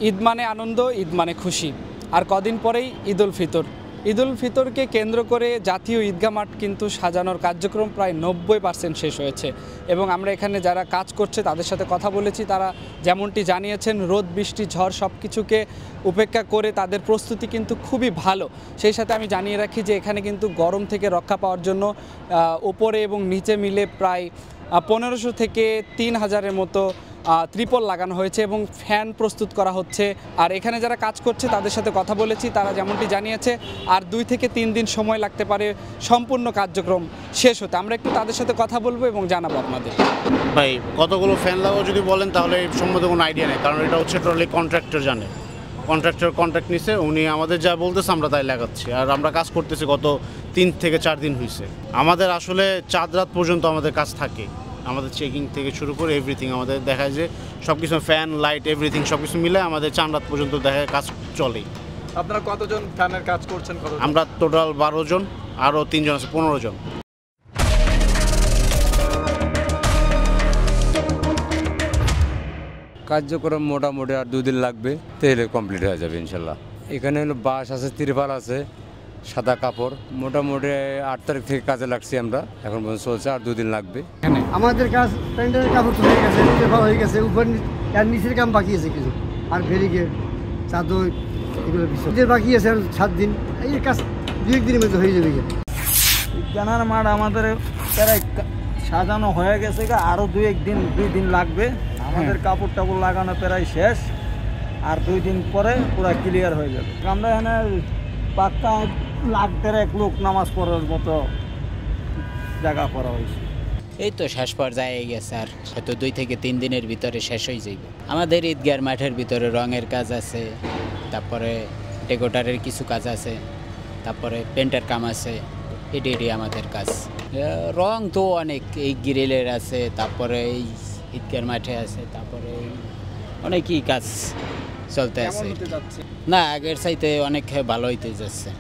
ঈদ মানে আনন্দ, ঈদ মানে খুশি। আর কদিন পরেই ঈদুল ফিতর। ঈদুল ফিতরকে কেন্দ্র করে জাতীয় ঈদগাহ মাঠ কিন্তু সাজানোর কার্যক্রম প্রায় 90% শেষ হয়েছে এবং আমরা এখানে যারা কাজ করছে তাদের সাথে কথা বলেছি। তারা যেমনটি জানিয়েছেন, রোদ বৃষ্টি ঝড় সব কিছুকে উপেক্ষা করে তাদের প্রস্তুতি কিন্তু খুবই ভালো। সেই সাথে আমি জানিয়ে রাখি যে এখানে কিন্তু গরম থেকে রক্ষা পাওয়ার জন্য ওপরে এবং নিচে মিলে প্রায় 1500 থেকে 3000-এর মতো ত্রিপল লাগানো হয়েছে এবং ফ্যান প্রস্তুত করা হচ্ছে। আর এখানে যারা কাজ করছে তাদের সাথে কথা বলেছি, তারা যেমনটি জানিয়েছে আর 2 থেকে 3 দিন সময় লাগতে পারে সম্পূর্ণ কার্যক্রম শেষ হতে। আমরা একটু তাদের সাথে কথা বলবো এবং জানাবো আপনাদের। ভাই কতগুলো ফ্যান লাগাবো যদি বলেন তাহলে এই সম্বন্ধে কোনো আইডিয়া নেই, কারণ এটা হচ্ছে টোটালি কন্ট্রাক্টর জানে। কন্ট্রাক্টর কন্ট্রাক্ট নিছে, উনি আমাদের যা বলতেছে আমরা তাই লাগাচ্ছি। আর আমরা কাজ করতেছি গত 3 থেকে 4 দিন হয়েছে। আমাদের আসলে চাঁদ রাত পর্যন্ত আমাদের কাজ থাকে, আমাদের চেকিং থেকে শুরু করে এভরিথিং আমাদের দেখায় যে সব কিছু ফ্যান লাইট এভরিথিং সব কিছু মিলে আমাদের চাঁদ রাত পর্যন্ত দেখায় কাজ চলেই। আপনারা কতজন ফ্যানের কাজ করছেন? আমরা টোটাল 12 জন, আরও 3 জন আছে, 15 জন। কার্যক্রম মোটামুটি আর 2 দিন লাগবে, তাহলে কমপ্লিট হয়ে যাবে ইনশাল্লাহ। এখানে হলো বাঁশ আছে, তিরপাল আছে, সাদা কাপড়। মোটামুটি 8 তারিখ থেকে কাজে লাগছি আমরা, এখন পর্যন্ত চলছে, আর 2 দিন লাগবে। আমাদের কাজ প্যান্ডেলের কাপড় হয়ে গেছে, তিরপাল হয়ে গেছে, উপর আর নিচের কাম বাকি আছে কিছু, আর ব্যারিকেড চাদর এগুলো বিষয় বাকি আছে, আর 7 দিন এই কাজ 2 দিনের মধ্যে হয়ে যাবে। জানার মাঠ আমাদের প্রায় সাজানো হয়ে গেছে, আরও 2 দিন লাগবে। আমাদের কাপড় টাপড় লাগানো প্রায় শেষ, আর 2 দিন পরে পুরো ক্লিয়ার হয়ে যাবে। আমরা এখানে পাক্কা 1.5 লোক নামাজ পড়ার মতো জায়গা করা হয়েছে। এই তো শেষ পর্যায়ে গেছে, আর হয়তো 2 থেকে 3 দিনের ভিতরে শেষ হয়ে যাবে। আমাদের ঈদগাহ মাঠের ভিতরে রঙের কাজ আছে, তারপরে ডেকোরেটরের কিছু কাজ আছে, তারপরে পেন্টের কাম আছে। এটি আমাদের কাজ। রং তো অনেক, এই গ্রিলের আছে, তারপরে এই ঈদগাহ মাঠে আছে, তারপরে অনেকই কাজ চলতে আছে। না, আগের চাইতে অনেক ভালো হইতে যাচ্ছে।